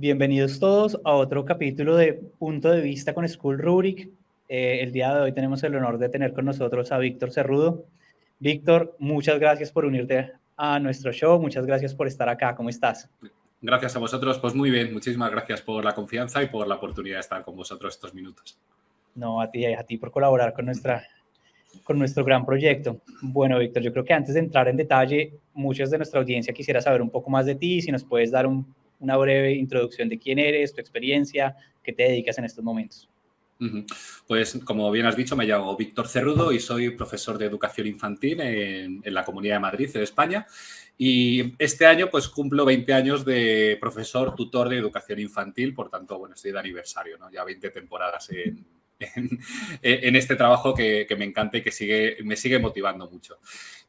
Bienvenidos todos a otro capítulo de Punto de Vista con School Rubric. El día de hoy tenemos el honor de tener con nosotros a Víctor Cerrudo. Víctor, muchas gracias por unirte a nuestro show, muchas gracias por estar acá. ¿Cómo estás? Gracias a vosotros, pues muy bien, muchísimas gracias por la confianza y por la oportunidad de estar con vosotros estos minutos. No, a ti por colaborar con nuestro gran proyecto. Bueno, Víctor, yo creo que antes de entrar en detalle, muchos de nuestra audiencia quisiera saber un poco más de ti, si nos puedes dar una breve introducción de quién eres, tu experiencia, qué te dedicas en estos momentos. Pues como bien has dicho, me llamo Víctor Cerrudo y soy profesor de educación infantil en la Comunidad de Madrid, en España. Y este año pues cumplo 20 años de profesor tutor de educación infantil, por tanto, bueno, estoy de aniversario, ¿no? Ya 20 temporadas en este trabajo que me encanta y que me sigue motivando mucho.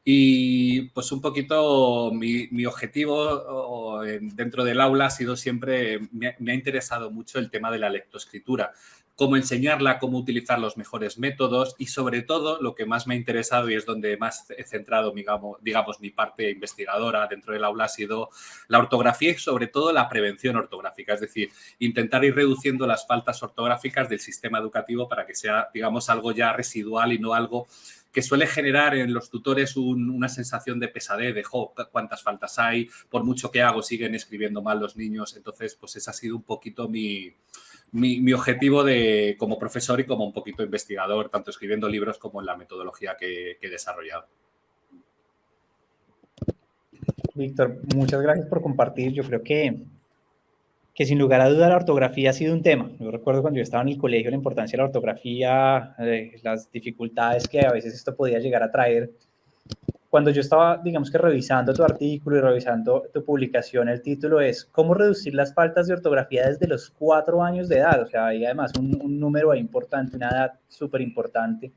Y pues un poquito mi objetivo dentro del aula ha sido siempre, me ha interesado mucho el tema de la lectoescritura, cómo enseñarla, cómo utilizar los mejores métodos y sobre todo lo que más me ha interesado y es donde más he centrado, digamos, mi parte investigadora dentro del aula ha sido la ortografía y sobre todo la prevención ortográfica, es decir, intentar ir reduciendo las faltas ortográficas del sistema educativo para que sea, digamos, algo ya residual y no algo que suele generar en los tutores una sensación de pesadez, de cuántas faltas hay, por mucho que hago siguen escribiendo mal los niños. Entonces, pues ese ha sido un poquito mi objetivo como profesor y como un poquito investigador, tanto escribiendo libros como en la metodología que he desarrollado. Víctor, muchas gracias por compartir. Yo creo que sin lugar a duda la ortografía ha sido un tema. Yo recuerdo cuando yo estaba en el colegio la importancia de la ortografía, las dificultades que a veces esto podía llegar a traer. Cuando yo estaba, digamos que revisando tu artículo y revisando tu publicación, el título es ¿Cómo reducir las faltas de ortografía desde los 4 años de edad? O sea, hay además un número importante, una edad súper importante.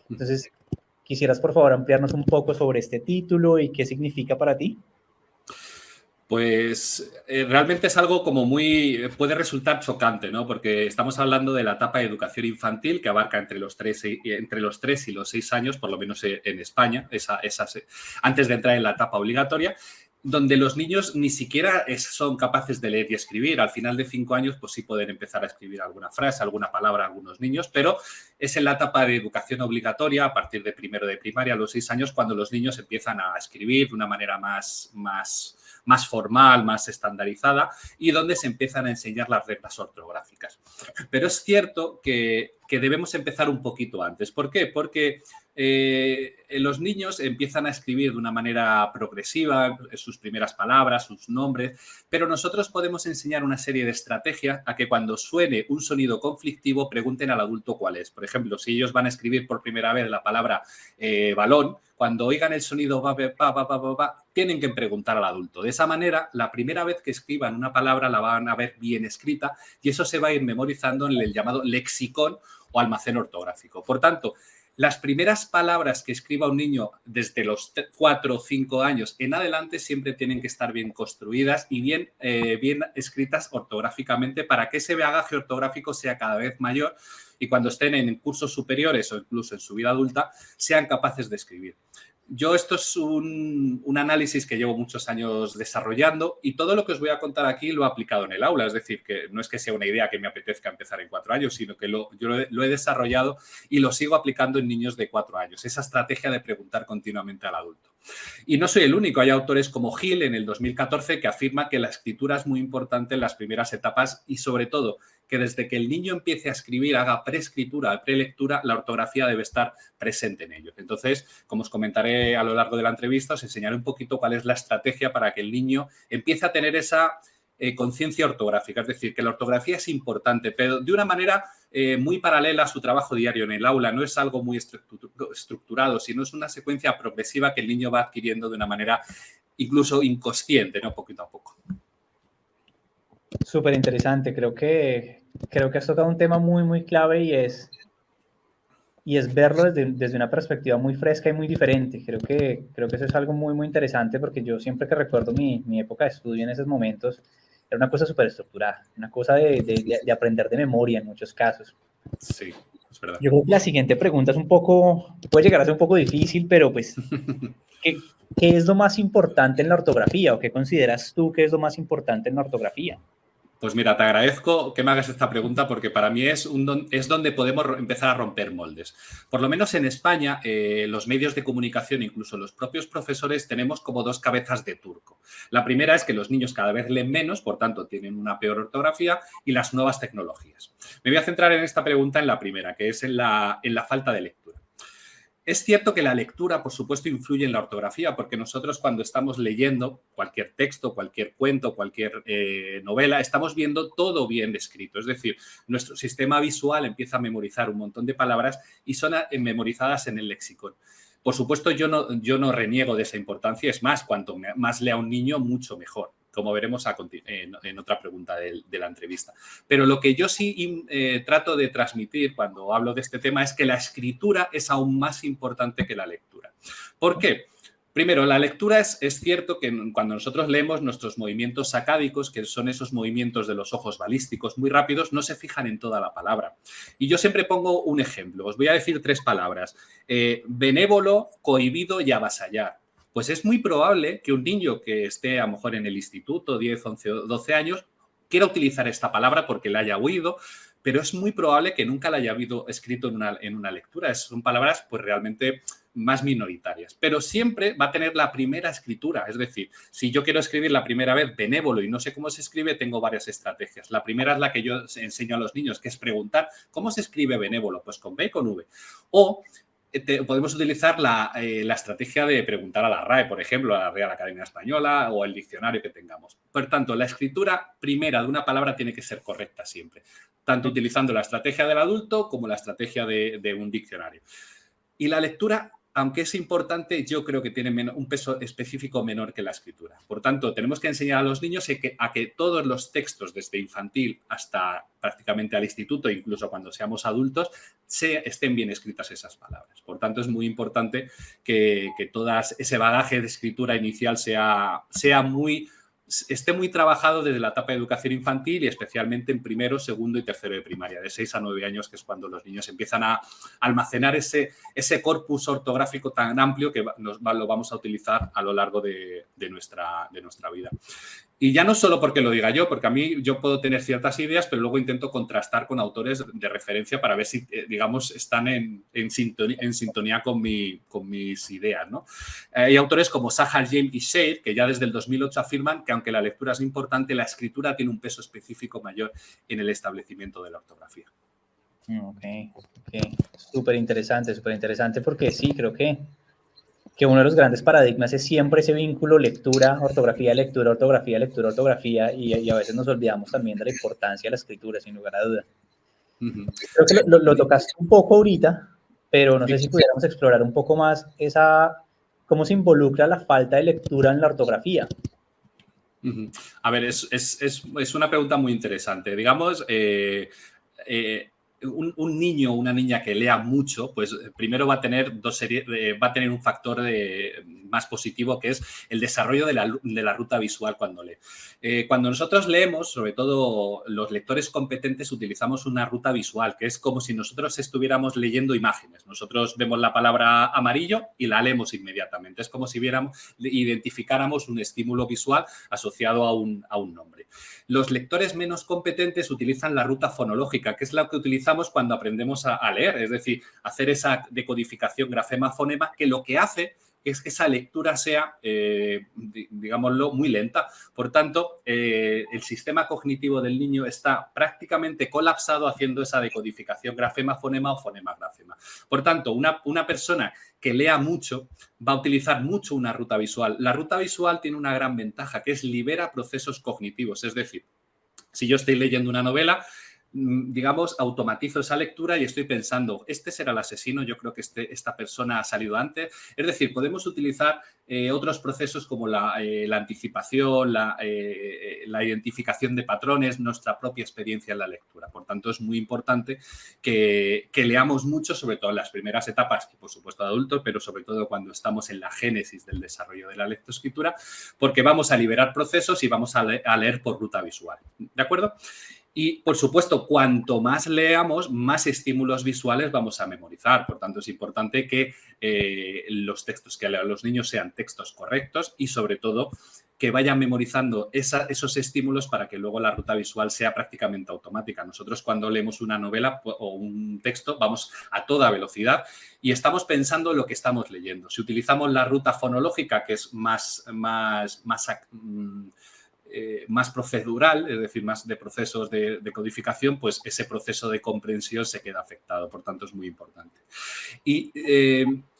Entonces, ¿quisieras por favor ampliarnos un poco sobre este título y qué significa para ti? Pues realmente es algo como puede resultar chocante, ¿no? Porque estamos hablando de la etapa de educación infantil que abarca entre los 3 y los 6 años, por lo menos en España, antes de entrar en la etapa obligatoria, donde los niños ni siquiera son capaces de leer y escribir. Al final de 5 años, pues sí pueden empezar a escribir alguna frase, alguna palabra algunos niños, pero es en la etapa de educación obligatoria, a partir de primero de primaria, a los 6 años, cuando los niños empiezan a escribir de una manera más formal, más estandarizada y donde se empiezan a enseñar las reglas ortográficas. Pero es cierto que debemos empezar un poquito antes. ¿Por qué? Porque los niños empiezan a escribir de una manera progresiva sus primeras palabras, sus nombres, pero nosotros podemos enseñar una serie de estrategias a que cuando suene un sonido conflictivo pregunten al adulto cuál es. Por ejemplo, si ellos van a escribir por primera vez la palabra balón, cuando oigan el sonido tienen que preguntar al adulto. De esa manera, la primera vez que escriban una palabra la van a ver bien escrita y eso se va a ir memorizando en el llamado lexicón o almacén ortográfico. Por tanto, las primeras palabras que escriba un niño desde los 4 o 5 años en adelante siempre tienen que estar bien construidas y bien escritas ortográficamente para que ese bagaje ortográfico sea cada vez mayor y cuando estén en cursos superiores o incluso en su vida adulta sean capaces de escribir. Esto es un análisis que llevo muchos años desarrollando y todo lo que os voy a contar aquí lo he aplicado en el aula. Es decir, que no es que sea una idea que me apetezca empezar en 4 años, sino que yo lo he desarrollado y lo sigo aplicando en niños de 4 años. Esa estrategia de preguntar continuamente al adulto. Y no soy el único. Hay autores como Gil en el 2014 que afirma que la escritura es muy importante en las primeras etapas y sobre todo que desde que el niño empiece a escribir, haga preescritura, prelectura, la ortografía debe estar presente en ello. Entonces, como os comentaré a lo largo de la entrevista, os enseñaré un poquito cuál es la estrategia para que el niño empiece a tener esa conciencia ortográfica. Es decir, que la ortografía es importante, pero de una manera muy paralela a su trabajo diario en el aula. No es algo muy estructurado, sino es una secuencia progresiva que el niño va adquiriendo de una manera incluso inconsciente, ¿no? Poquito a poco. Súper interesante. Creo que has tocado un tema muy, muy clave y es verlo desde una perspectiva muy fresca y muy diferente. Creo que eso es algo muy, muy interesante porque yo siempre que recuerdo mi época de estudio en esos momentos, era una cosa súper estructurada, una cosa de aprender de memoria en muchos casos. Sí, es verdad. Yo creo que la siguiente pregunta es puede llegar a ser un poco difícil, pero pues, ¿qué es lo más importante en la ortografía o qué consideras tú que es lo más importante en la ortografía? Pues mira, te agradezco que me hagas esta pregunta porque para mí es donde podemos empezar a romper moldes. Por lo menos en España, los medios de comunicación, incluso los propios profesores, tenemos como dos cabezas de turco. La primera es que los niños cada vez leen menos, por tanto tienen una peor ortografía, y las nuevas tecnologías. Me voy a centrar en esta pregunta en la primera, que es en la falta de lectura. Es cierto que la lectura, por supuesto, influye en la ortografía, porque nosotros cuando estamos leyendo cualquier texto, cualquier cuento, cualquier novela, estamos viendo todo bien escrito. Es decir, nuestro sistema visual empieza a memorizar un montón de palabras y son memorizadas en el léxico. Por supuesto, yo no reniego de esa importancia. Es más, cuanto más lea un niño, mucho mejor, como veremos en otra pregunta de la entrevista. Pero lo que yo sí trato de transmitir cuando hablo de este tema es que la escritura es aún más importante que la lectura. ¿Por qué? Primero, la lectura es cierto que cuando nosotros leemos, nuestros movimientos sacádicos, que son esos movimientos de los ojos balísticos muy rápidos, no se fijan en toda la palabra. Y yo siempre pongo un ejemplo. Os voy a decir 3 palabras. Benévolo, cohibido y avasallar. Pues es muy probable que un niño que esté a lo mejor en el instituto, 10, 11 o 12 años, quiera utilizar esta palabra porque la haya oído, pero es muy probable que nunca la haya habido escrito en una lectura. Son palabras pues realmente más minoritarias, pero siempre va a tener la primera escritura. Es decir, si yo quiero escribir la primera vez benévolo y no sé cómo se escribe, tengo varias estrategias. La primera es la que yo enseño a los niños, que es preguntar, ¿cómo se escribe benévolo? Pues con B y con V. O podemos utilizar la estrategia de preguntar a la RAE, por ejemplo, a la Real Academia Española o el diccionario que tengamos. Por tanto, la escritura primera de una palabra tiene que ser correcta siempre, tanto utilizando la estrategia del adulto como la estrategia de un diccionario. Y la lectura, aunque es importante, yo creo que tiene un peso específico menor que la escritura. Por tanto, tenemos que enseñar a los niños a que todos los textos, desde infantil hasta prácticamente al instituto, incluso cuando seamos adultos, estén bien escritas esas palabras. Por tanto, es muy importante que todo ese bagaje de escritura inicial esté muy trabajado desde la etapa de educación infantil y especialmente en primero, segundo y tercero de primaria, de 6 a 9 años, que es cuando los niños empiezan a almacenar ese corpus ortográfico tan amplio que lo vamos a utilizar a lo largo de nuestra vida. Y ya no solo porque lo diga yo, porque a mí yo puedo tener ciertas ideas, pero luego intento contrastar con autores de referencia para ver si, digamos, están en sintonía con mis ideas, ¿no? Hay autores como Sahar, James y Shade, que ya desde el 2008 afirman que aunque la lectura es importante, la escritura tiene un peso específico mayor en el establecimiento de la ortografía. Ok. Súper interesante porque sí, creo que uno de los grandes paradigmas es siempre ese vínculo lectura, ortografía, lectura, ortografía, lectura, ortografía, y a veces nos olvidamos también de la importancia de la escritura, sin lugar a duda. Creo que lo tocaste un poco ahorita, pero no sé si pudiéramos explorar un poco más cómo se involucra la falta de lectura en la ortografía. A ver, es una pregunta muy interesante. Digamos, un niño o una niña que lea mucho, pues primero va a tener un factor más positivo, que es el desarrollo de la ruta visual cuando lee. Cuando nosotros leemos, sobre todo los lectores competentes, utilizamos una ruta visual, que es como si nosotros estuviéramos leyendo imágenes. Nosotros vemos la palabra amarillo y la leemos inmediatamente. Es como si identificáramos un estímulo visual asociado a un nombre. Los lectores menos competentes utilizan la ruta fonológica, que es la que utilizamos cuando aprendemos a leer, es decir, hacer esa decodificación grafema-fonema, que lo que hace es que esa lectura sea, digámoslo, muy lenta. Por tanto, el sistema cognitivo del niño está prácticamente colapsado haciendo esa decodificación grafema-fonema o fonema-grafema. Por tanto, una persona que lea mucho va a utilizar mucho una ruta visual. La ruta visual tiene una gran ventaja, que es libera procesos cognitivos. Es decir, si yo estoy leyendo una novela, digamos, automatizo esa lectura y estoy pensando, este será el asesino, yo creo que esta persona ha salido antes. Es decir, podemos utilizar otros procesos como la anticipación, la identificación de patrones, nuestra propia experiencia en la lectura. Por tanto, es muy importante que leamos mucho, sobre todo en las primeras etapas, y por supuesto de adultos, pero sobre todo cuando estamos en la génesis del desarrollo de la lectoescritura, porque vamos a liberar procesos y vamos a leer por ruta visual. ¿De acuerdo? Y, por supuesto, cuanto más leamos, más estímulos visuales vamos a memorizar. Por tanto, es importante que los textos que lean los niños sean textos correctos y, sobre todo, que vayan memorizando esos estímulos para que luego la ruta visual sea prácticamente automática. Nosotros, cuando leemos una novela o un texto, vamos a toda velocidad y estamos pensando en lo que estamos leyendo. Si utilizamos la ruta fonológica, que es más procedural, es decir, más de procesos de codificación, pues ese proceso de comprensión se queda afectado. Por tanto, es muy importante. Y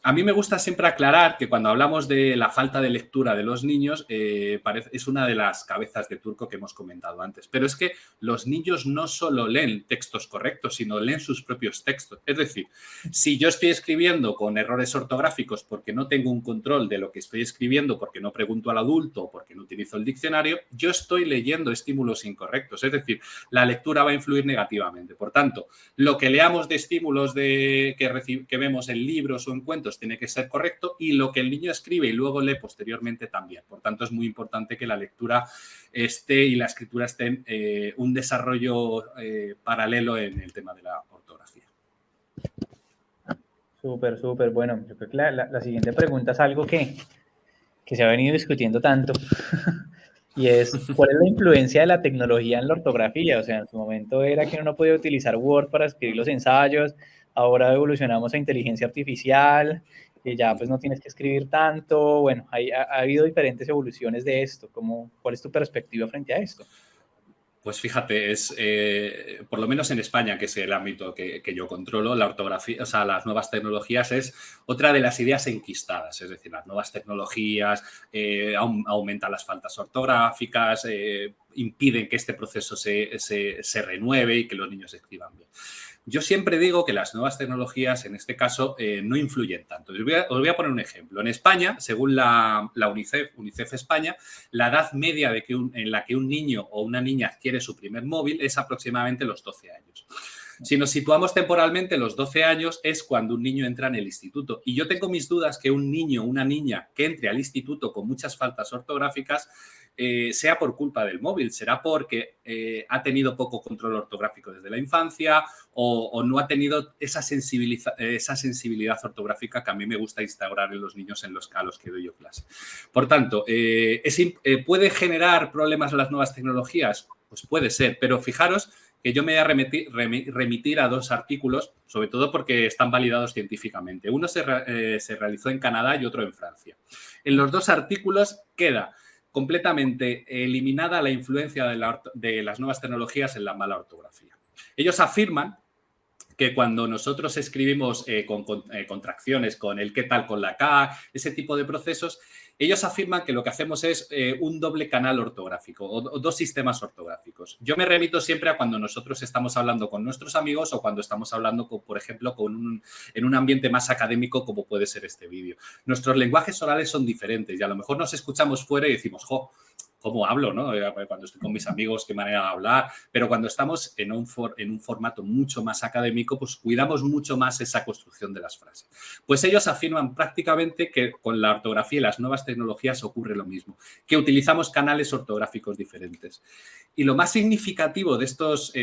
a mí me gusta siempre aclarar que cuando hablamos de la falta de lectura de los niños, es una de las cabezas de turco que hemos comentado antes. Pero es que los niños no solo leen textos correctos, sino leen sus propios textos. Es decir, si yo estoy escribiendo con errores ortográficos porque no tengo un control de lo que estoy escribiendo, porque no pregunto al adulto o porque no utilizo el diccionario, yo estoy leyendo estímulos incorrectos. Es decir, la lectura va a influir negativamente. Por tanto, lo que leamos de estímulos que vemos en libros o en cuentos tiene que ser correcto y lo que el niño escribe y luego lee posteriormente también. Por tanto, es muy importante que la lectura y la escritura estén un desarrollo paralelo en el tema de la ortografía. Súper, súper. Bueno, yo creo que la siguiente pregunta es algo que se ha venido discutiendo tanto y es, ¿cuál es la influencia de la tecnología en la ortografía? O sea, en su momento era que uno no podía utilizar Word para escribir los ensayos, ahora evolucionamos a inteligencia artificial, que ya pues no tienes que escribir tanto. Bueno, ha habido diferentes evoluciones de esto. ¿Cuál es tu perspectiva frente a esto? Pues fíjate, por lo menos en España, que es el ámbito que yo controlo, la ortografía, o sea, las nuevas tecnologías es otra de las ideas enquistadas. Es decir, las nuevas tecnologías aumentan las faltas ortográficas, impiden que este proceso se renueve y que los niños escriban bien. Yo siempre digo que las nuevas tecnologías, en este caso, no influyen tanto. Os voy a poner un ejemplo. En España, según la UNICEF España, la edad media en la que un niño o una niña adquiere su primer móvil es aproximadamente los 12 años. Si nos situamos temporalmente, los 12 años es cuando un niño entra en el instituto. Y yo tengo mis dudas que un niño o una niña que entre al instituto con muchas faltas ortográficas sea por culpa del móvil, será porque ha tenido poco control ortográfico desde la infancia o no ha tenido esa sensibilidad ortográfica que a mí me gusta instaurar en los niños a los que doy yo clase. Por tanto, ¿puede generar problemas las nuevas tecnologías? Pues puede ser, pero fijaros que yo me voy a remitir a dos artículos, sobre todo porque están validados científicamente. Uno se realizó en Canadá y otro en Francia. En los dos artículos queda completamente eliminada la influencia de las nuevas tecnologías en la mala ortografía. Ellos afirman que cuando nosotros escribimos con contracciones, con el qué tal, con la K, ese tipo de procesos, ellos afirman que lo que hacemos es un doble canal ortográfico o dos sistemas ortográficos. Yo me remito siempre a cuando nosotros estamos hablando con nuestros amigos o cuando estamos hablando, por ejemplo, en un ambiente más académico como puede ser este vídeo. Nuestros lenguajes orales son diferentes y a lo mejor nos escuchamos fuera y decimos, jo, ¿cómo hablo, no? Cuando estoy con mis amigos, qué manera de hablar. Pero cuando estamos en un formato mucho más académico, pues cuidamos mucho más esa construcción de las frases. Pues ellos afirman prácticamente que con la ortografía y las nuevas tecnologías ocurre lo mismo, que utilizamos canales ortográficos diferentes. Y lo más significativo de estos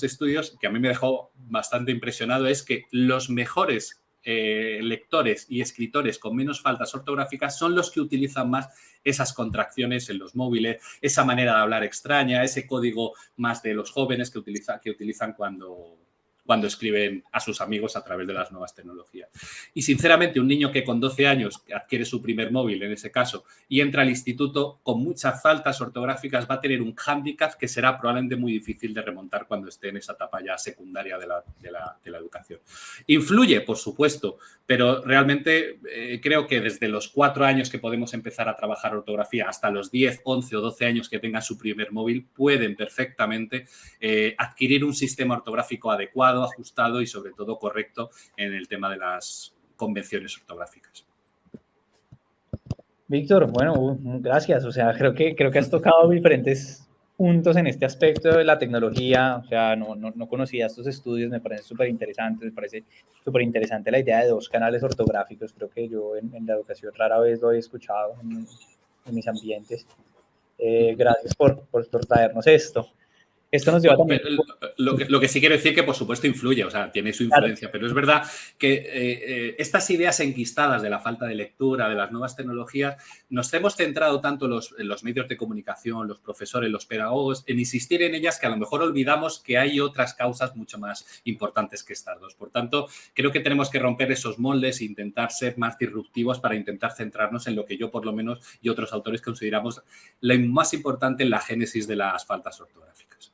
estudios, que a mí me dejó bastante impresionado, es que los mejores lectores y escritores con menos faltas ortográficas son los que utilizan más esas contracciones en los móviles, esa manera de hablar extraña, ese código más de los jóvenes que utilizan cuando escriben a sus amigos a través de las nuevas tecnologías. Y sinceramente, un niño que con 12 años adquiere su primer móvil, en ese caso, y entra al instituto con muchas faltas ortográficas, va a tener un hándicap que será probablemente muy difícil de remontar cuando esté en esa etapa ya secundaria de la educación. Influye, por supuesto, pero realmente creo que desde los 4 años que podemos empezar a trabajar ortografía hasta los 10, 11 o 12 años que tengan su primer móvil, pueden perfectamente adquirir un sistema ortográfico adecuado, ajustado y sobre todo correcto en el tema de las convenciones ortográficas. Víctor, bueno, gracias. O sea, creo que has tocado diferentes puntos en este aspecto de la tecnología. O sea, no conocía estos estudios, me parece súper interesante. Me parece súper interesante la idea de dos canales ortográficos. Creo que yo en la educación rara vez lo he escuchado en mis ambientes. Gracias por traernos esto. Esto nos lleva también... Lo que sí quiero decir que, por supuesto, influye, o sea, tiene su influencia, pero es verdad que estas ideas enquistadas de la falta de lectura, de las nuevas tecnologías, nos hemos centrado tanto los medios de comunicación, los profesores, los pedagogos, en insistir en ellas que a lo mejor olvidamos que hay otras causas mucho más importantes que estas dos. Por tanto, creo que tenemos que romper esos moldes e intentar ser más disruptivos para intentar centrarnos en lo que yo, por lo menos, y otros autores consideramos lo más importante en la génesis de las faltas ortográficas.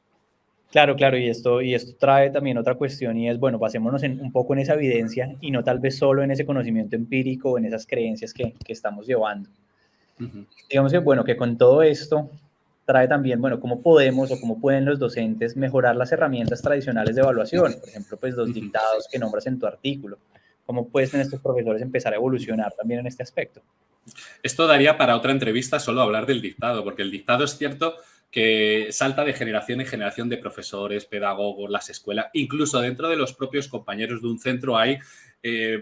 Claro, claro, y esto trae también otra cuestión y es, bueno, basémonos un poco en esa evidencia y no tal vez solo en ese conocimiento empírico o en esas creencias que estamos llevando. Digamos que, bueno, que con todo esto trae también, bueno, cómo podemos o cómo pueden los docentes mejorar las herramientas tradicionales de evaluación, por ejemplo, pues los dictados que nombras en tu artículo. ¿Cómo pueden estos profesores empezar a evolucionar también en este aspecto? Esto daría para otra entrevista solo hablar del dictado, porque el dictado es cierto que salta de generación en generación de profesores, pedagogos, las escuelas, incluso dentro de los propios compañeros de un centro hay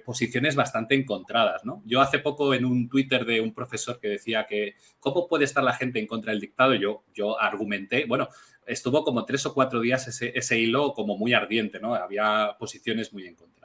posiciones bastante encontradas, ¿no? Yo hace poco en un Twitter de un profesor que decía que ¿cómo puede estar la gente en contra del dictado? Yo argumenté, bueno, estuvo como 3 o 4 días ese hilo como muy ardiente, ¿no? Había posiciones muy encontradas.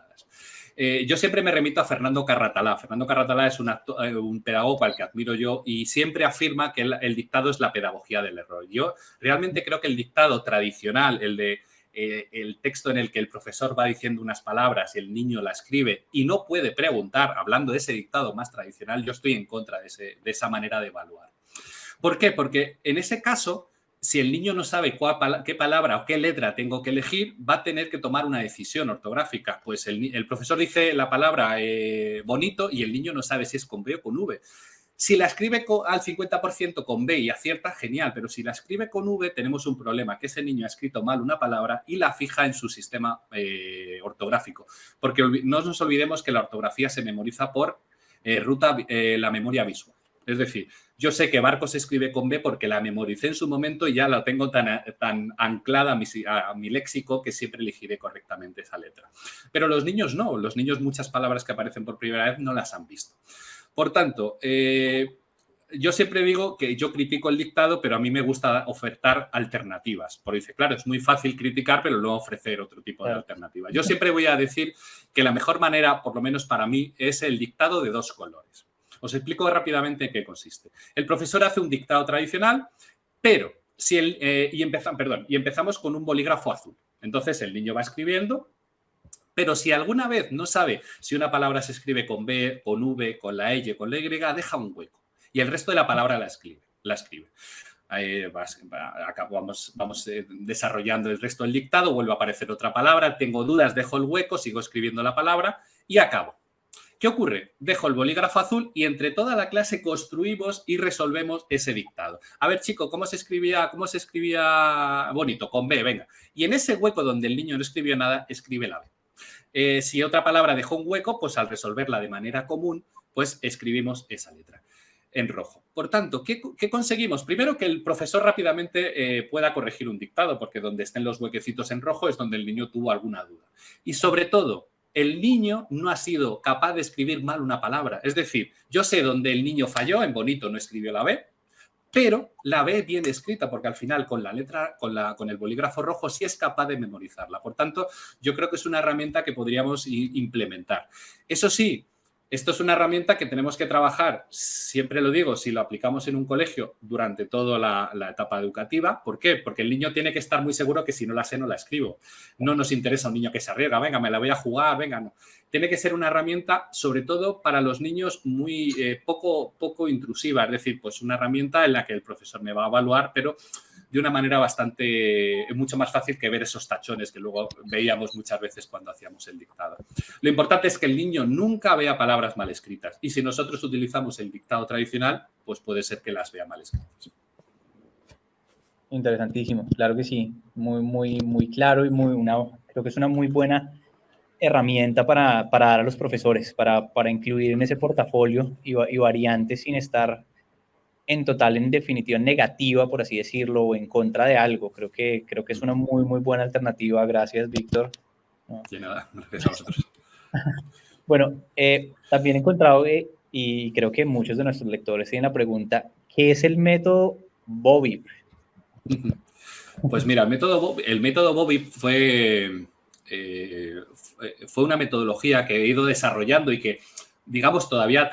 Yo siempre me remito a Fernando Carratalá. Fernando Carratalá es un pedagogo al que admiro yo y siempre afirma que el dictado es la pedagogía del error. Yo realmente creo que el dictado tradicional, el texto en el que el profesor va diciendo unas palabras y el niño la escribe y no puede preguntar, hablando de ese dictado más tradicional, yo estoy en contra de esa manera de evaluar. ¿Por qué? Porque en ese caso, si el niño no sabe qué palabra o qué letra tengo que elegir, va a tener que tomar una decisión ortográfica. Pues el profesor dice la palabra bonito y el niño no sabe si es con B o con V. Si la escribe al 50% con B y acierta, genial, pero si la escribe con V tenemos un problema, que ese niño ha escrito mal una palabra y la fija en su sistema ortográfico. Porque no nos olvidemos que la ortografía se memoriza por la memoria visual. Es decir, yo sé que barco se escribe con B porque la memoricé en su momento y ya la tengo tan anclada a mi léxico que siempre elegiré correctamente esa letra. Pero los niños no, los niños muchas palabras que aparecen por primera vez no las han visto. Por tanto, yo siempre digo que yo critico el dictado, pero a mí me gusta ofertar alternativas. Porque dice, claro, es muy fácil criticar, pero luego ofrecer otro tipo de alternativa. Yo siempre voy a decir que la mejor manera, por lo menos para mí, es el dictado de 2 colores. Os explico rápidamente en qué consiste. El profesor hace un dictado tradicional, pero empezamos con un bolígrafo azul. Entonces el niño va escribiendo, pero si alguna vez no sabe si una palabra se escribe con B, con V, con la Y, con la Y, deja un hueco. Y el resto de la palabra la escribe. Vamos desarrollando el resto del dictado, vuelve a aparecer otra palabra, tengo dudas, dejo el hueco, sigo escribiendo la palabra y acabo. ¿Qué ocurre? Dejo el bolígrafo azul y entre toda la clase construimos y resolvemos ese dictado. A ver, chico, ¿cómo se escribía bonito? Con B, venga. Y en ese hueco donde el niño no escribió nada, escribe la B. Si otra palabra dejó un hueco, pues al resolverla de manera común, pues escribimos esa letra en rojo. Por tanto, ¿qué conseguimos? Primero, que el profesor rápidamente pueda corregir un dictado, porque donde estén los huequecitos en rojo es donde el niño tuvo alguna duda. Y sobre todo, el niño no ha sido capaz de escribir mal una palabra. Es decir, yo sé dónde el niño falló, en bonito no escribió la B, pero la B bien escrita, porque al final con la letra, con el bolígrafo rojo sí es capaz de memorizarla. Por tanto, yo creo que es una herramienta que podríamos implementar. Eso sí, esto es una herramienta que tenemos que trabajar, siempre lo digo, si lo aplicamos en un colegio durante toda la etapa educativa. ¿Por qué? Porque el niño tiene que estar muy seguro que si no la sé, no la escribo. No nos interesa un niño que se arriesga, venga, me la voy a jugar, venga, no. Tiene que ser una herramienta, sobre todo para los niños, muy poco intrusiva. Es decir, pues una herramienta en la que el profesor me va a evaluar, pero de una manera mucho más fácil que ver esos tachones que luego veíamos muchas veces cuando hacíamos el dictado. Lo importante es que el niño nunca vea palabras mal escritas y si nosotros utilizamos el dictado tradicional, pues puede ser que las vea mal escritas. Interesantísimo, claro que sí, muy claro y creo que es una muy buena herramienta para dar a los profesores, para incluir en ese portafolio y variantes sin estar en definitiva negativa, por así decirlo, o en contra de algo. Creo que es una muy buena alternativa. Gracias, Víctor. De nada, gracias a vosotros. Bueno, también he encontrado, y creo que muchos de nuestros lectores tienen la pregunta, ¿qué es el método Bowyer? Pues mira, el método Bobby fue una metodología que he ido desarrollando y que, digamos, todavía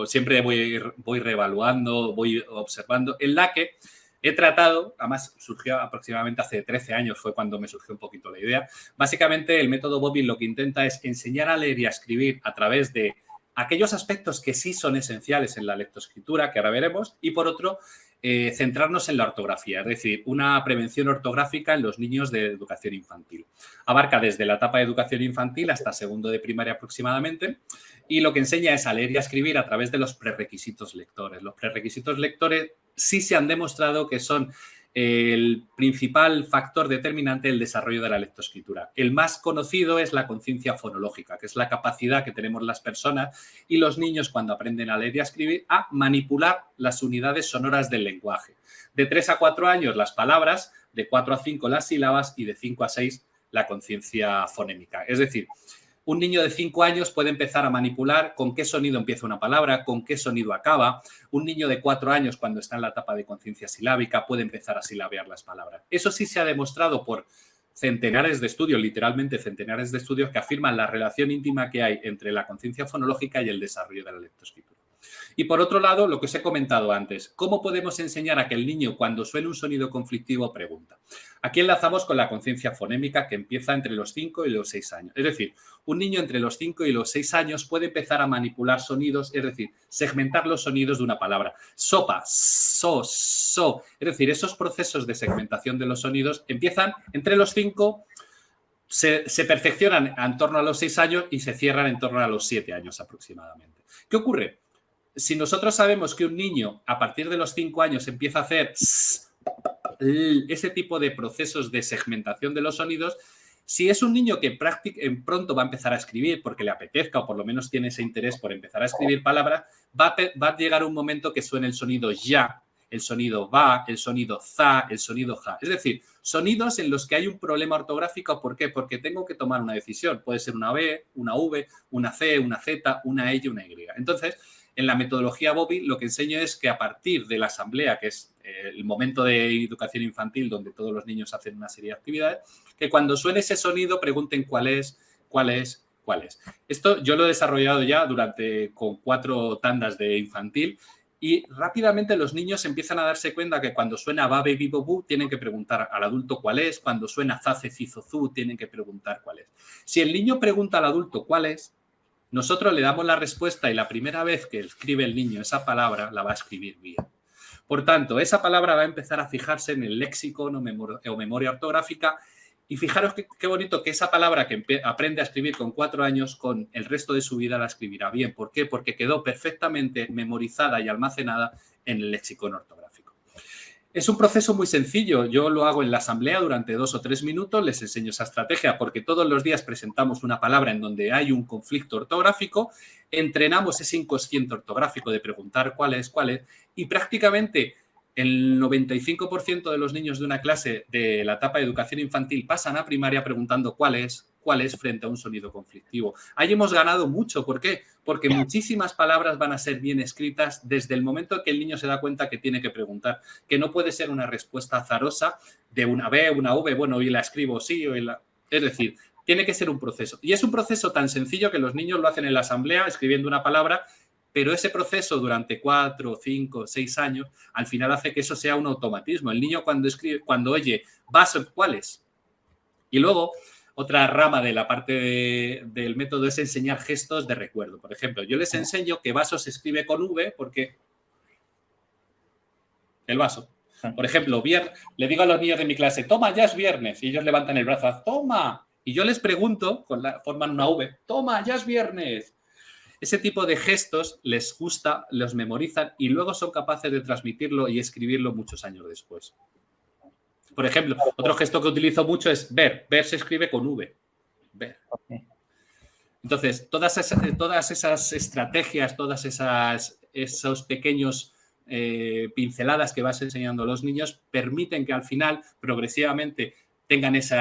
siempre voy reevaluando, voy observando, en la que he tratado, además surgió aproximadamente hace 13 años, fue cuando me surgió un poquito la idea. Básicamente, el método Bobby lo que intenta es enseñar a leer y a escribir a través de aquellos aspectos que sí son esenciales en la lectoescritura, que ahora veremos, y por otro, centrarnos en la ortografía, es decir, una prevención ortográfica en los niños de educación infantil. Abarca desde la etapa de educación infantil hasta segundo de primaria aproximadamente, y lo que enseña es a leer y a escribir a través de los prerequisitos lectores. Los prerequisitos lectores sí se han demostrado que son el principal factor determinante del desarrollo de la lectoescritura. El más conocido es la conciencia fonológica, que es la capacidad que tenemos las personas y los niños cuando aprenden a leer y a escribir a manipular las unidades sonoras del lenguaje. De 3 a 4 años las palabras, de 4 a 5 las sílabas y de 5 a 6 la conciencia fonémica. Es decir, un niño de 5 años puede empezar a manipular con qué sonido empieza una palabra, con qué sonido acaba. Un niño de 4 años, cuando está en la etapa de conciencia silábica, puede empezar a silabear las palabras. Eso sí se ha demostrado por centenares de estudios, literalmente centenares de estudios, que afirman la relación íntima que hay entre la conciencia fonológica y el desarrollo de la lectoescritura. Y por otro lado, lo que os he comentado antes, ¿cómo podemos enseñar a que el niño, cuando suene un sonido conflictivo, pregunta? Aquí enlazamos con la conciencia fonémica que empieza entre los 5 y los 6 años. Es decir, un niño entre los 5 y los 6 años puede empezar a manipular sonidos, es decir, segmentar los sonidos de una palabra. Sopa, so, so. Es decir, esos procesos de segmentación de los sonidos empiezan entre los 5, se perfeccionan en torno a los 6 años y se cierran en torno a los 7 años aproximadamente. ¿Qué ocurre? Si nosotros sabemos que un niño a partir de los 5 años empieza a hacer ese tipo de procesos de segmentación de los sonidos, si es un niño que pronto va a empezar a escribir porque le apetezca o por lo menos tiene ese interés por empezar a escribir palabras, va a llegar un momento que suene el sonido ya, el sonido va, el sonido za, el sonido ja. Es decir, sonidos en los que hay un problema ortográfico. ¿Por qué? Porque tengo que tomar una decisión. Puede ser una B, una V, una C, una Z, una E y una Y. Entonces, en la metodología Bobby lo que enseño es que a partir de la asamblea, que es el momento de educación infantil donde todos los niños hacen una serie de actividades, que cuando suene ese sonido pregunten cuál es, cuál es, cuál es. Esto yo lo he desarrollado ya con 4 tandas de infantil y rápidamente los niños empiezan a darse cuenta que cuando suena ba, be, bi, bo, bu, tienen que preguntar al adulto cuál es, cuando suena za, ce, ci, zo, zu, tienen que preguntar cuál es. Si el niño pregunta al adulto cuál es, nosotros le damos la respuesta y la primera vez que escribe el niño esa palabra la va a escribir bien. Por tanto, esa palabra va a empezar a fijarse en el léxico o memoria ortográfica y fijaros qué bonito que esa palabra que aprende a escribir con 4 años, con el resto de su vida la escribirá bien. ¿Por qué? Porque quedó perfectamente memorizada y almacenada en el léxico ortográfico. Es un proceso muy sencillo. Yo lo hago en la asamblea durante 2 o 3 minutos, les enseño esa estrategia porque todos los días presentamos una palabra en donde hay un conflicto ortográfico, entrenamos ese inconsciente ortográfico de preguntar cuál es, y prácticamente el 95% de los niños de una clase de la etapa de educación infantil pasan a primaria preguntando cuál es frente a un sonido conflictivo. Ahí hemos ganado mucho. ¿Por qué? Porque muchísimas palabras van a ser bien escritas desde el momento que el niño se da cuenta que tiene que preguntar, que no puede ser una respuesta azarosa de una B, una V, bueno, hoy la escribo sí, hoy la... Es decir, tiene que ser un proceso. Y es un proceso tan sencillo que los niños lo hacen en la asamblea escribiendo una palabra, pero ese proceso durante 4, 5, 6 años, al final hace que eso sea un automatismo. El niño cuando oye vasos, ¿cuáles? Y luego, otra rama de la parte del método es enseñar gestos de recuerdo. Por ejemplo, yo les enseño que vaso se escribe con V porque el vaso. Por ejemplo, le digo a los niños de mi clase, toma, ya es viernes. Y ellos levantan el brazo, toma. Y yo les pregunto, forman una V, toma, ya es viernes. Ese tipo de gestos les gusta, los memorizan y luego son capaces de transmitirlo y escribirlo muchos años después. Por ejemplo, otro gesto que utilizo mucho es ver. Ver se escribe con V. Ver. Entonces, todas esas estrategias, todas esos pequeños pinceladas que vas enseñando a los niños permiten que al final, progresivamente, tengan ese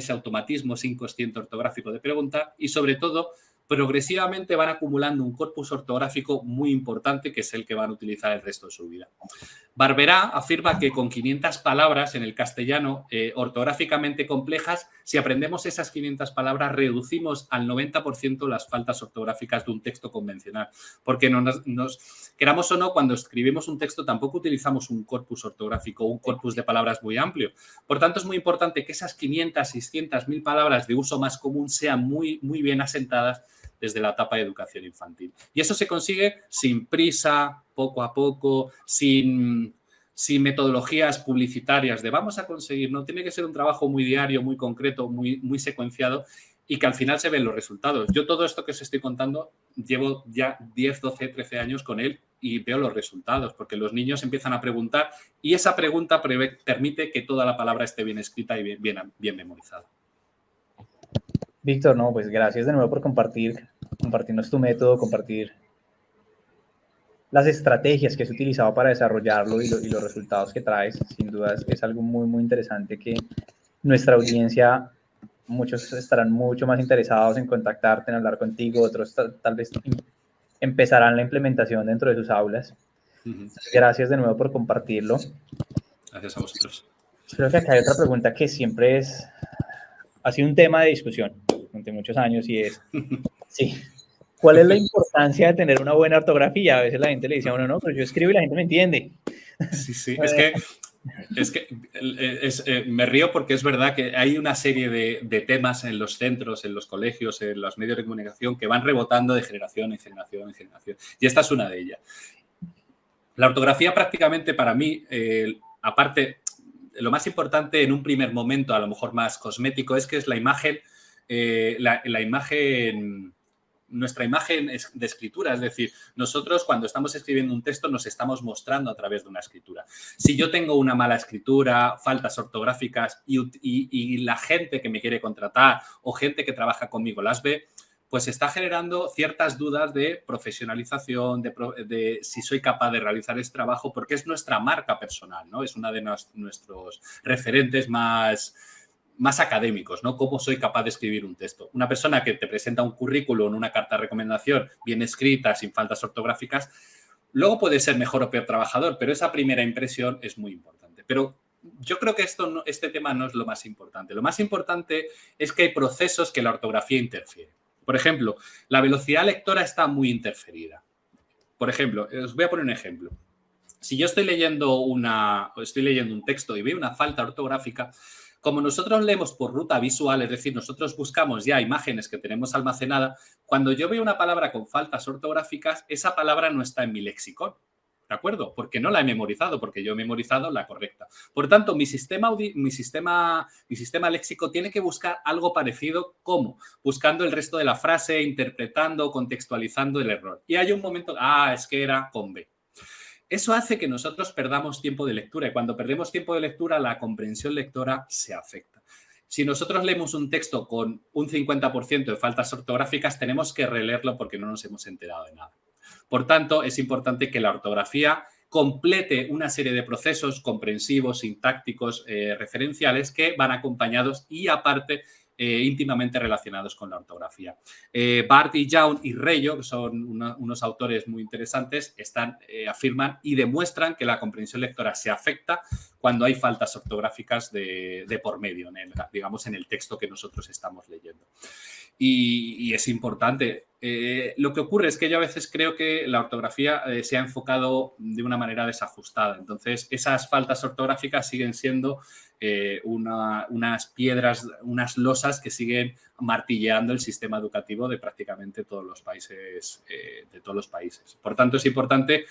automatismo, ese inconsciente ortográfico de preguntar y, sobre todo, progresivamente van acumulando un corpus ortográfico muy importante que es el que van a utilizar el resto de su vida. Barberá afirma que con 500 palabras en el castellano ortográficamente complejas, si aprendemos esas 500 palabras, reducimos al 90% las faltas ortográficas de un texto convencional. Porque queramos o no, cuando escribimos un texto tampoco utilizamos un corpus ortográfico, un corpus de palabras muy amplio. Por tanto, es muy importante que esas 500, 600, 1000 palabras de uso más común sean muy, muy bien asentadas desde la etapa de educación infantil. Y eso se consigue sin prisa, poco a poco, sin metodologías publicitarias de vamos a conseguir, no tiene que ser un trabajo muy diario, muy concreto, muy, muy secuenciado y que al final se ven los resultados. Yo todo esto que os estoy contando llevo ya 10, 12, 13 años con él y veo los resultados porque los niños empiezan a preguntar y esa pregunta permite que toda la palabra esté bien escrita y bien memorizada. Víctor, no, pues gracias de nuevo por compartirnos tu método, compartir las estrategias que has utilizado para desarrollarlo y los resultados que traes. Sin duda es algo muy, muy interesante que nuestra audiencia, muchos estarán mucho más interesados en contactarte, en hablar contigo, otros tal vez empezarán la implementación dentro de sus aulas. Gracias de nuevo por compartirlo. Gracias a vosotros. Creo que acá hay otra pregunta que siempre ha sido un tema de discusión durante muchos años y es, sí, ¿cuál es la importancia de tener una buena ortografía? A veces la gente le dice a uno, no, pero yo escribo y la gente me entiende. Sí, es que me río porque es verdad que hay una serie de temas en los centros, en los colegios, en los medios de comunicación que van rebotando de generación en generación en generación. Y esta es una de ellas. La ortografía prácticamente para mí, aparte, lo más importante en un primer momento, a lo mejor más cosmético, es que es la imagen, nuestra imagen de escritura. Es decir, nosotros cuando estamos escribiendo un texto nos estamos mostrando a través de una escritura. Si yo tengo una mala escritura, faltas ortográficas y la gente que me quiere contratar o gente que trabaja conmigo las ve, pues está generando ciertas dudas de profesionalización, de si soy capaz de realizar este trabajo, porque es nuestra marca personal, ¿no? Es uno de nuestros referentes más académicos, ¿no? Cómo soy capaz de escribir un texto. Una persona que te presenta un currículum, una carta de recomendación bien escrita, sin faltas ortográficas, luego puede ser mejor o peor trabajador, pero esa primera impresión es muy importante. Pero yo creo que este tema no es lo más importante. Lo más importante es que hay procesos que la ortografía interfiere. Por ejemplo, la velocidad lectora está muy interferida. Por ejemplo, os voy a poner un ejemplo. Si yo estoy leyendo un texto y veo una falta ortográfica, como nosotros leemos por ruta visual, es decir, nosotros buscamos ya imágenes que tenemos almacenadas, cuando yo veo una palabra con faltas ortográficas, esa palabra no está en mi léxico. ¿De acuerdo? Porque no la he memorizado, porque yo he memorizado la correcta. Por tanto, mi sistema léxico tiene que buscar algo parecido. ¿Cómo? Buscando el resto de la frase, interpretando, contextualizando el error. Y hay un momento, es que era con B. Eso hace que nosotros perdamos tiempo de lectura y cuando perdemos tiempo de lectura, la comprensión lectora se afecta. Si nosotros leemos un texto con un 50% de faltas ortográficas, tenemos que releerlo porque no nos hemos enterado de nada. Por tanto, es importante que la ortografía complete una serie de procesos comprensivos, sintácticos, referenciales que van acompañados y aparte íntimamente relacionados con la ortografía. Barty, Young y Reyo, que son unos autores muy interesantes, afirman y demuestran que la comprensión lectora se afecta cuando hay faltas ortográficas de por medio, digamos, en el texto que nosotros estamos leyendo. Y es importante. Lo que ocurre es que yo a veces creo que la ortografía se ha enfocado de una manera desajustada. Entonces, esas faltas ortográficas siguen siendo unas piedras, unas losas que siguen martilleando el sistema educativo de prácticamente todos los países. Por tanto, es importante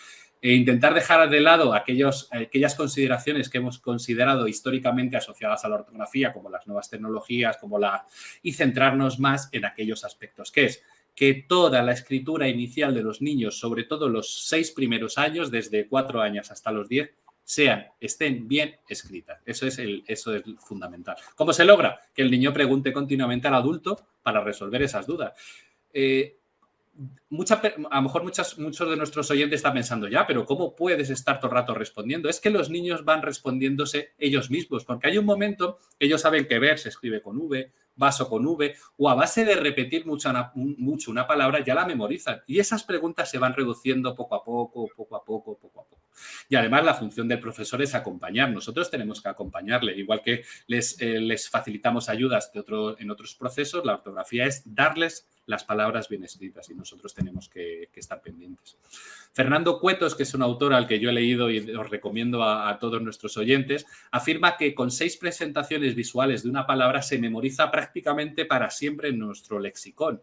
intentar dejar de lado aquellas consideraciones que hemos considerado históricamente asociadas a la ortografía, como las nuevas tecnologías, y centrarnos más en aquellos aspectos, que es que toda la escritura inicial de los niños, sobre todo los 6 primeros años, desde 4 años hasta los 10, estén bien escritas. Eso es fundamental. ¿Cómo se logra? Que el niño pregunte continuamente al adulto para resolver esas dudas. A lo mejor muchos de nuestros oyentes están pensando, pero ¿cómo puedes estar todo el rato respondiendo? Es que los niños van respondiéndose ellos mismos, porque hay un momento que ellos saben que ver se escribe con V, vaso con V, o a base de repetir mucho una palabra ya la memorizan. Y esas preguntas se van reduciendo poco a poco. Y además la función del profesor es acompañar. Nosotros tenemos que acompañarle. Igual que les facilitamos ayudas en otros procesos, la ortografía es darles las palabras bien escritas y nosotros tenemos que estar pendientes. Fernando Cuetos, que es un autor al que yo he leído y os recomiendo a todos nuestros oyentes, afirma que con 6 presentaciones visuales de una palabra se memoriza prácticamente para siempre en nuestro lexicón.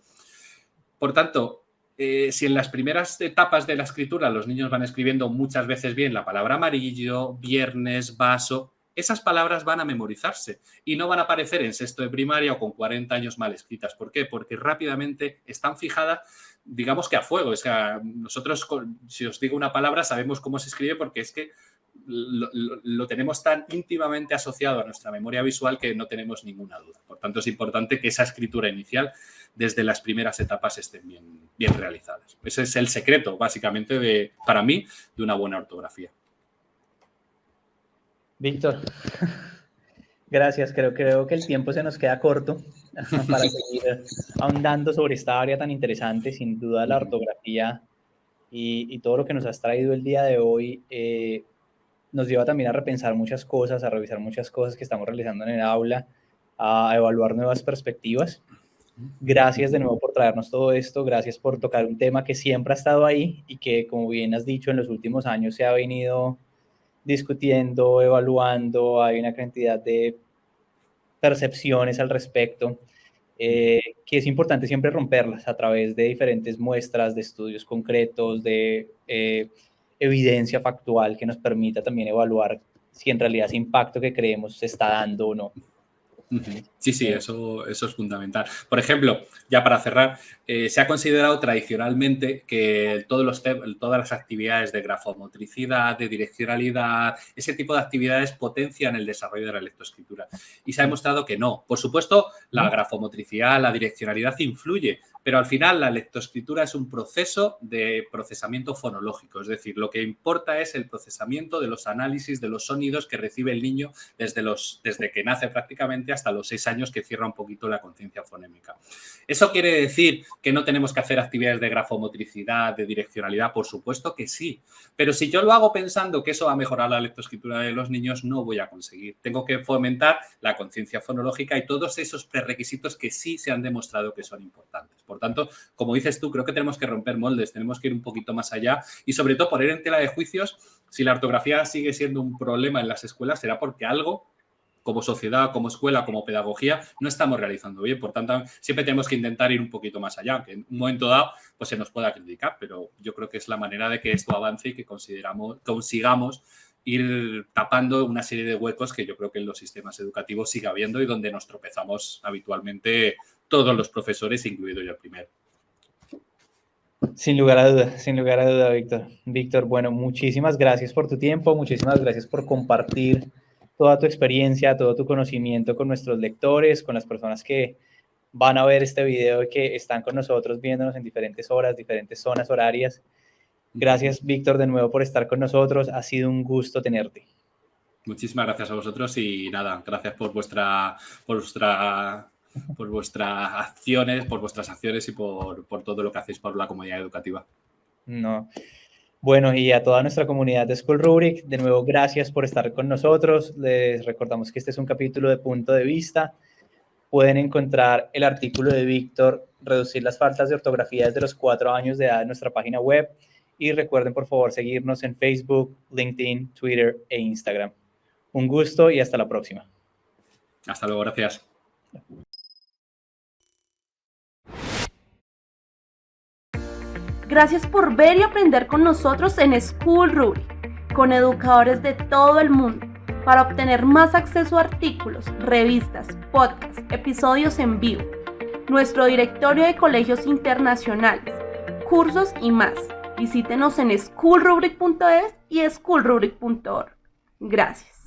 Por tanto, si en las primeras etapas de la escritura los niños van escribiendo muchas veces bien la palabra amarillo, viernes, vaso, esas palabras van a memorizarse y no van a aparecer en sexto de primaria o con 40 años mal escritas. ¿Por qué? Porque rápidamente están fijadas, digamos que a fuego. Es que nosotros, si os digo una palabra, sabemos cómo se escribe porque es que lo tenemos tan íntimamente asociado a nuestra memoria visual que no tenemos ninguna duda. Por tanto, es importante que esa escritura inicial desde las primeras etapas estén bien realizadas. Ese es el secreto, básicamente, para mí, de una buena ortografía. Víctor, gracias. Creo que el tiempo se nos queda corto para seguir ahondando sobre esta área tan interesante. Sin duda, la ortografía y todo lo que nos has traído el día de hoy nos lleva también a repensar muchas cosas, a revisar muchas cosas que estamos realizando en el aula, a evaluar nuevas perspectivas. Gracias de nuevo por traernos todo esto, gracias por tocar un tema que siempre ha estado ahí y que, como bien has dicho, en los últimos años se ha venido discutiendo, evaluando, hay una cantidad de percepciones al respecto, que es importante siempre romperlas a través de diferentes muestras, de estudios concretos, de evidencia factual que nos permita también evaluar si en realidad ese impacto que creemos se está dando o no. Sí, eso es fundamental. Por ejemplo, ya para cerrar, se ha considerado tradicionalmente que todas las actividades de grafomotricidad, de direccionalidad, ese tipo de actividades potencian el desarrollo de la lectoescritura. Y se ha demostrado que no. Por supuesto, la grafomotricidad, la direccionalidad influye, pero al final la lectoescritura es un proceso de procesamiento fonológico. Es decir, lo que importa es el procesamiento de los análisis de los sonidos que recibe el niño desde que nace prácticamente hasta los 6 años, que cierra un poquito la conciencia fonémica. ¿Eso quiere decir que no tenemos que hacer actividades de grafomotricidad, de direccionalidad? Por supuesto que sí. Pero si yo lo hago pensando que eso va a mejorar la lectoescritura de los niños, no voy a conseguir. Tengo que fomentar la conciencia fonológica y todos esos prerequisitos que sí se han demostrado que son importantes. Por tanto, como dices tú, creo que tenemos que romper moldes, tenemos que ir un poquito más allá y sobre todo poner en tela de juicios si la ortografía sigue siendo un problema en las escuelas, será porque algo como sociedad, como escuela, como pedagogía, no estamos realizando bien. Por tanto, siempre tenemos que intentar ir un poquito más allá, aunque en un momento dado pues se nos pueda criticar, pero yo creo que es la manera de que esto avance y que consigamos ir tapando una serie de huecos que yo creo que en los sistemas educativos sigue habiendo y donde nos tropezamos habitualmente todos los profesores, incluido yo el primero. Sin lugar a duda, Víctor. Víctor, bueno, muchísimas gracias por tu tiempo, muchísimas gracias por compartir toda tu experiencia, todo tu conocimiento con nuestros lectores, con las personas que van a ver este video y que están con nosotros viéndonos en diferentes horas, diferentes zonas horarias. Gracias, Víctor, de nuevo por estar con nosotros. Ha sido un gusto tenerte. Muchísimas gracias a vosotros y nada, gracias por vuestras acciones y por todo lo que hacéis por la comunidad educativa. No. Bueno, y a toda nuestra comunidad de School Rubric, de nuevo, gracias por estar con nosotros. Les recordamos que este es un capítulo de Punto de Vista. Pueden encontrar el artículo de Víctor, Reducir las faltas de ortografía desde los 4 años de edad, en nuestra página web. Y recuerden, por favor, seguirnos en Facebook, LinkedIn, Twitter e Instagram. Un gusto y hasta la próxima. Hasta luego, gracias. Gracias por ver y aprender con nosotros en School Rubric, con educadores de todo el mundo. Para obtener más acceso a artículos, revistas, podcasts, episodios en vivo, nuestro directorio de colegios internacionales, cursos y más, visítenos en schoolrubric.es y schoolrubric.org. Gracias.